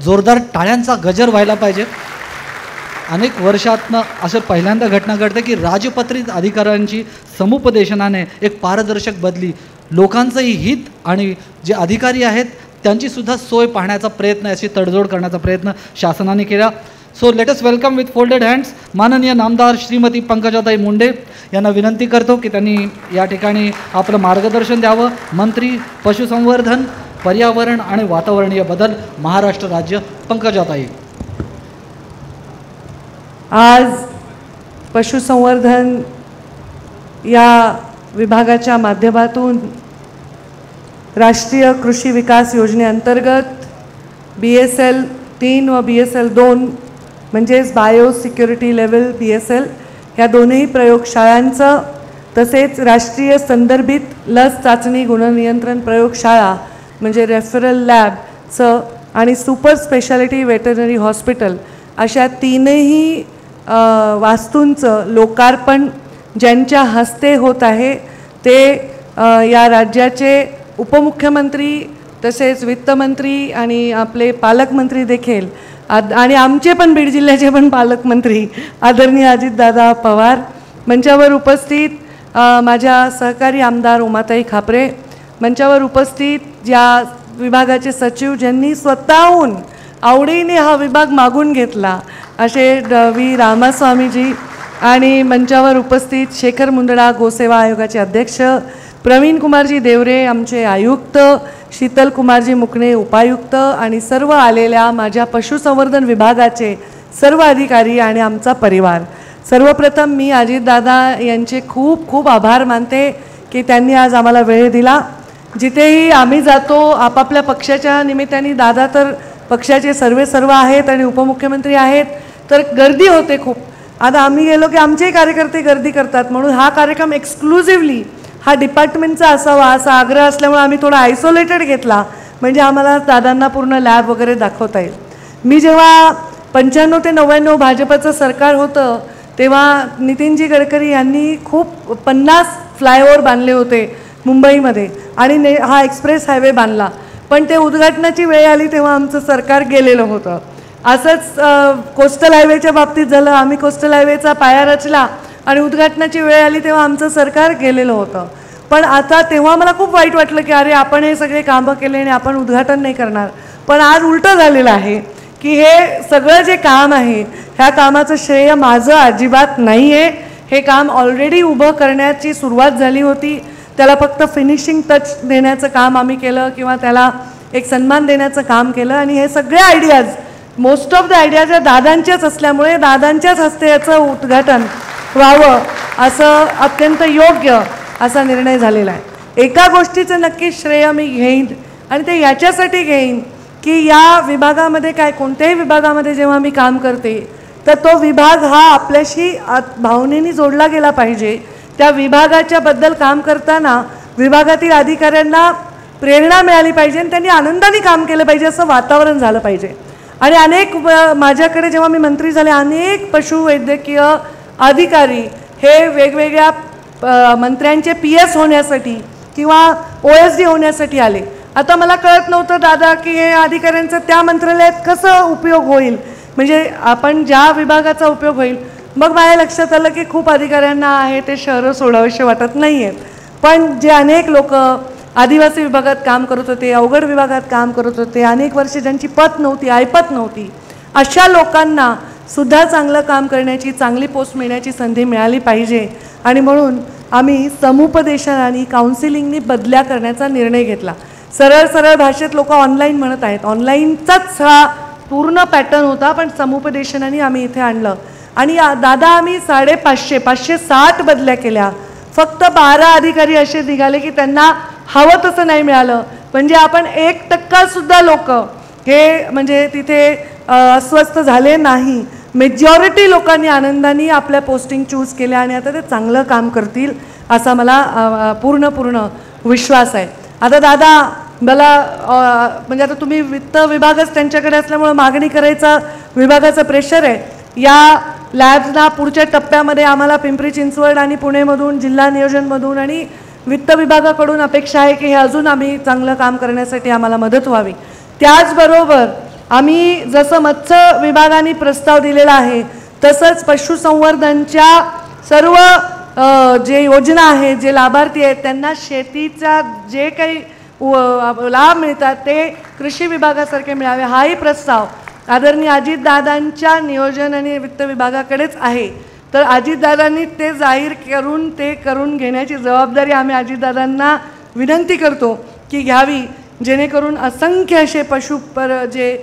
जोरदार टाळ्यांचा गजर व्हायला पाहिजे। अनेक वर्षातनं असं पहिल्यांदा घटना घडते की राजपत्रित अधिकाऱ्यांची समुपदेशनाने एक पारदर्शक बदली, लोकांचंही हित आणि जे अधिकारी आहेत त्यांची सुद्धा सोय पाहण्याचा प्रयत्न, याची तडजोड करण्याचा प्रयत्न शासनाने केला। So let us welcome with folded hands माननीय नामदार श्रीमती पंकजाताई मुंडे यांना विनंती करतो की त्यांनी या ठिकाणी आपलं मार्गदर्शन द्यावं। मंत्री पशुसंवर्धन, पर्यावरण आणि वातावरणीय बदल, महाराष्ट्र राज्य, पंकजाताई। आज पशुसंवर्धन या विभागाच्या माध्यमातून राष्ट्रीय कृषी विकास योजनेअंतर्गत BSL 3 व BSL 2 म्हणजेच बायो सिक्युरिटी लेवल BSL ह्या दोन्ही प्रयोगशाळांचं, तसेच राष्ट्रीय संदर्भित लस चाचणी गुणनियंत्रण प्रयोगशाळा म्हणजे रेफरल लॅबचं आणि सुपर स्पेशालिटी वेटरनरी हॉस्पिटल अशा तीनही वास्तूंचं लोकार्पण ज्यांच्या हस्ते होत आहे ते या राज्याचे उपमुख्यमंत्री तसेच वित्तमंत्री आणि आपले पालकमंत्री देखील आणि आमचे पण बीड जिल्ह्याचे पण पालकमंत्री आदरणीय अजितदादा पवार, मंचावर उपस्थित माझ्या सहकारी आमदार उमाताई खापरे, मंचावर उपस्थित ज्या विभागाचे सचिव ज्यांनी स्वतःहून आवडीने हा विभाग मागून घेतला असे V रामास्वामीजी, आणि मंचावर उपस्थित शेखर मुंदडा गोसेवा आयोगाचे अध्यक्ष, प्रवीण कुमारजी देवरे आमचे आयुक्त, शीतल कुमारजी मुकणे उपायुक्त आणि सर्व आलेल्या माझ्या पशुसंवर्धन विभागाचे सर्व अधिकारी आणि आमचा परिवार। सर्वप्रथम मी अजितदादा यांचे खूप खूप आभार मानते की त्यांनी आज आम्हाला वेळ दिला। जिथेही आम्ही जातो आपापल्या पक्षाच्या निमित्ताने, दादा तर पक्षाचे सर्व आहेत आणि उपमुख्यमंत्री आहेत, तर गर्दी होते खूप। आता आम्ही गेलो की आमचेही कार्यकर्ते गर्दी करतात, म्हणून हा कार्यक्रम एक्सक्लुझिव्हली हा डिपार्टमेंटचा असावा असा आग्रह असल्यामुळे आम्ही थोडा आयसोलेटेड घेतला, म्हणजे आम्हाला दादांना पूर्ण लॅब वगैरे दाखवता येईल। मी जेव्हा 95 ते 99 भाजपचं सरकार होतं तेव्हा नितीनजी गडकरी यांनी खूप 50 फ्लायओव्हर बांधले होते मुंबईमध्ये आणि हा एक्सप्रेस हायवे बांधला, पण ते उद्घाटनाची वेळ आली तेव्हा आमचं सरकार गेलेलं होतं। असंच कोस्टल हायवेच्या बाबतीत झालं, आम्ही कोस्टल हायवेचा पाया रचला आणि उद्घाटनाची वेळ आली तेव्हा आमचं सरकार गेलेलं होतं। पण आता तेव्हा मला खूप वाईट वाटलं की अरे आपण हे सगळे कामं केले आणि आपण उद्घाटन नाही करणार, पण आज उलटं झालेलं आहे की हे सगळं जे काम आहे ह्या कामाचं श्रेय माझं अजिबात नाही आहे। हे काम ऑलरेडी उभं करण्याची सुरुवात झाली होती, त्याला फक्त फिनिशिंग टच देण्याचं काम आम्ही केलं किंवा त्याला एक सन्मान देण्याचं काम केलं, आणि हे सगळे ideas, most of the ideas या दादांच्याच असल्यामुळे दादांच्याच हस्ते याचं उद्घाटन व्हावं असं अत्यंत योग्य असा निर्णय झालेला आहे। एका गोष्टीचं नक्की श्रेय मी घेईन आणि ते याच्यासाठी घेईन की या विभागामध्ये कोणत्याही विभागामध्ये जेव्हा मी काम करते तर तो विभाग हा आपल्याशी भावनेने जोडला गेला पाहिजे। त्या विभागाच्या बद्दल काम करताना विभागातील अधिकाऱ्यांना प्रेरणा मिळाली पाहिजे आणि त्यांनी आनंदाने काम केलं पाहिजे, असं वातावरण झालं पाहिजे। आणि अनेक माझ्याकडे जेव्हा मी मंत्री झाले अनेक पशुवैद्यकीय अधिकारी हे वेगवेगळ्या मंत्र्यांचे PS होण्यासाठी किंवा OSD होण्यासाठी आले। आता मला कळत नव्हतं दादा की हे अधिकाऱ्यांचा त्या मंत्रालयात कसं उपयोग होईल, म्हणजे आपण ज्या विभागाचा उपयोग होईल। मग माझ्या लक्षात आलं की खूप अधिकाऱ्यांना आहे ते शहरं सोडावेसे वाटत नाही आहेत, पण जे अनेक लोक आदिवासी विभागात काम करत होते, अवघड विभागात काम करत होते, अनेक वर्षे ज्यांची पत नव्हती, ऐपत नव्हती, अशा लोकांना सुद्धा चांगलं काम करण्याची, चांगली पोस्ट मिळण्याची संधी मिळाली पाहिजे। आणि म्हणून आम्ही समुपदेशन आणि काउन्सिलिंगनी बदल्या करण्याचा निर्णय घेतला। सरळ भाषेत लोक ऑनलाईन म्हणत आहेत, ऑनलाईनचाच हा पूर्ण पॅटर्न होता, पण समुपदेशनाने आम्ही इथे आणलं आणि दादा आम्ही 560 बदल्या केल्या। फक्त 12 अधिकारी असे निघाले की त्यांना हवं तसं नाही मिळालं, म्हणजे आपण 1% सुद्धा लोक हे म्हणजे तिथे अस्वस्थ झाले नाही। मेजॉरिटी लोकांनी आनंदाने आपल्या पोस्टिंग चूज केल्या आणि आता ते चांगलं काम करतील असा मला पूर्ण विश्वास आहे। आता दादा मला म्हणजे आता तुम्ही वित्त विभागच त्यांच्याकडे असल्यामुळे मागणी करायचा विभागाचं प्रेशर आहे। या लॅब्सना पुढच्या टप्प्यामध्ये आम्हाला पिंपरी चिंचवड आणि पुणेमधून, जिल्हा नियोजनमधून आणि वित्त विभागाकडून अपेक्षा आहे की हे अजून आम्ही चांगलं काम करण्यासाठी आम्हाला मदत व्हावी। त्याचबरोबर आम्ही जसं मत्स्य विभागाने प्रस्ताव दिलेला आहे तसंच पशुसंवर्धनच्या सर्व जे योजना आहे, जे लाभार्थी आहेत त्यांना शेतीचा जे काही लाभ मिळतात ते कृषी विभागासारखे मिळावे, हाही प्रस्ताव आदरणीय अजितदादांच्या नियोजन आणि वित्त विभागाकडेच आहे. तर अजितदादांनी ते जाहीर करून ते करून घेण्याची जबाबदारी आम्ही अजितदादांना विनंती करतो की घ्यावी, जेणेकरून असंख्य असे जे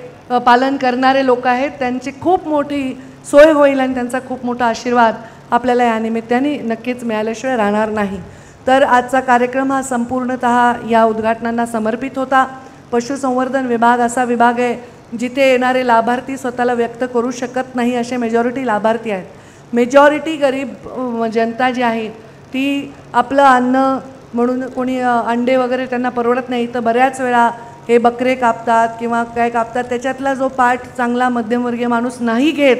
पालन करणारे लोक आहेत त्यांची खूप मोठी सोय होईल आणि त्यांचा खूप मोठा आशीर्वाद आपल्याला या निमित्ताने नक्कीच मिळाल्याशिवाय राहणार नाही. तर आजचा कार्यक्रम हा संपूर्णतः या उद्घाटनांना समर्पित होता. पशुसंवर्धन विभाग असा विभाग आहे जिथे येणारे लाभार्थी स्वतःला व्यक्त करू शकत नाही असे मेजॉरिटी लाभार्थी आहेत. मेजॉरिटी गरीब जनता जी आहे ती आपलं अन्न म्हणून कोणी अंडे वगैरे त्यांना परवडत नाही, तर बऱ्याच वेळा हे बकरे कापतात किंवा काय कापतात, त्याच्यातला जो पार्ट चांगला मध्यमवर्गीय माणूस नाही घेत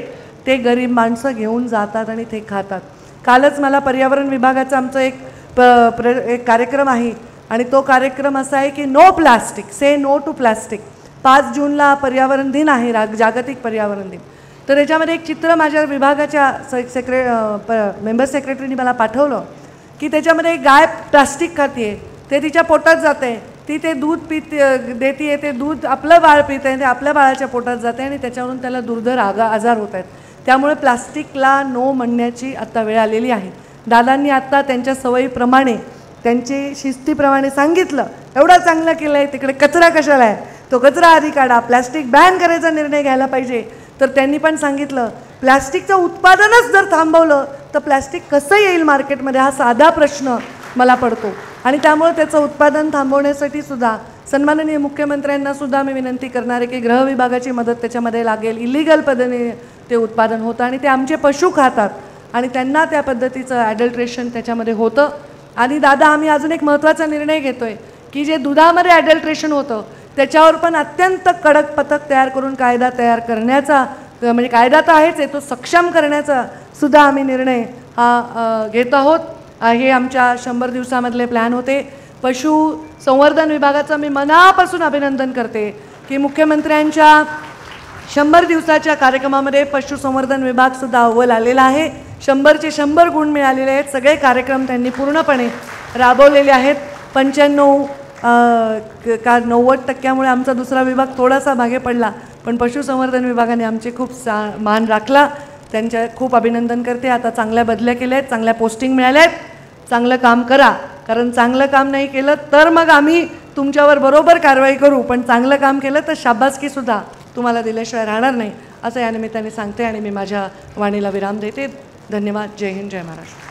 ते गरीब माणसं घेऊन जातात आणि ते खातात. कालच मला पर्यावरण विभागाचा आमचा एक कार्यक्रम आहे आणि तो कार्यक्रम असा आहे की no plastic, say no to plastic. 5 जूनला पर्यावरण दिन आहे, जागतिक पर्यावरण दिन. तर त्याच्यामध्ये एक चित्र माझ्या विभागाच्या मेंबर सेक्रेटरीने मला पाठवलं की त्याच्यामध्ये एक गाय प्लास्टिक खाते, ते तिच्या पोटात जाते, ती ते दूध देते, ते दूध आपलं बाळ पिते, ते आपल्या बाळाच्या पोटात जाते आणि त्याच्यावरून त्याला दुर्धर आजार होत आहेत. त्यामुळे प्लास्टिकला नो म्हणण्याची आत्ता वेळ आलेली आहे. दादांनी आत्ता त्यांच्या सवयीप्रमाणे त्यांची शिस्तीप्रमाणे सांगितलं, एवढं चांगलं केलं आहे, तिकडे कचरा कशाला आहे, तो कचरा आधी काढा, प्लास्टिक बॅन करायचा निर्णय घ्यायला पाहिजे. तर त्यांनी पण सांगितलं प्लास्टिकचं उत्पादनच जर थांबवलं तर प्लास्टिक कसं येईल मार्केटमध्ये, हा साधा प्रश्न मला पडतो. आणि त्यामुळे त्याचं उत्पादन थांबवण्यासाठी सुद्धा सन्माननीय मुख्यमंत्र्यांना सुद्धा मी विनंती करणार आहे की गृह विभागाची मदत त्याच्यामध्ये लागेल. इलिगल पद्धतीने ते उत्पादन होतं आणि ते आमचे पशु खातात आणि त्यांना त्या पद्धतीचं ॲडल्ट्रेशन त्याच्यामध्ये होतं. आणि दादा आम्ही अजून एक महत्त्वाचा निर्णय घेतो आहे की जे दुधामध्ये ॲडल्ट्रेशन होतं त्याच्यावर पण अत्यंत कडक पथक तयार करून कायदा तयार करण्याचा, म्हणजे कायदा तर आहेच आहे, तो सक्षम करण्याचा सुद्धा आम्ही निर्णय हा घेत आहोत. हे आमच्या 100 दिवसामधले प्लॅन होते. पशुसंवर्धन विभागाचं मी मनापासून अभिनंदन करते की मुख्यमंत्र्यांच्या 100 दिवसाच्या कार्यक्रमामध्ये पशुसंवर्धन विभागसुद्धा अव्वल आलेला आहे. 100चे 100 गुण मिळालेले आहेत. सगळे कार्यक्रम त्यांनी पूर्णपणे राबवलेले आहेत. 90% आमचा दुसरा विभाग थोडासा मागे पडला, पण पशुसंवर्धन विभागाने आमचे खूप मान राखला. त्यांच्या खूप अभिनंदन करते. आता चांगल्या बदल्या केल्या आहेत, चांगल्या पोस्टिंग मिळाल्या आहेत. चांगलं काम करा, कारण चांगलं काम नाही केलं तर मग आम्ही तुमच्यावर बरोबर कारवाई करू, पण चांगलं काम केलं तर शाबासकीसुद्धा तुम्हाला दिल्याशिवाय राहणार नाही असं या निमित्ताने सांगते आणि मी माझ्या वाणीला विराम देते. धन्यवाद. जय हिंद, जय महाराष्ट्र.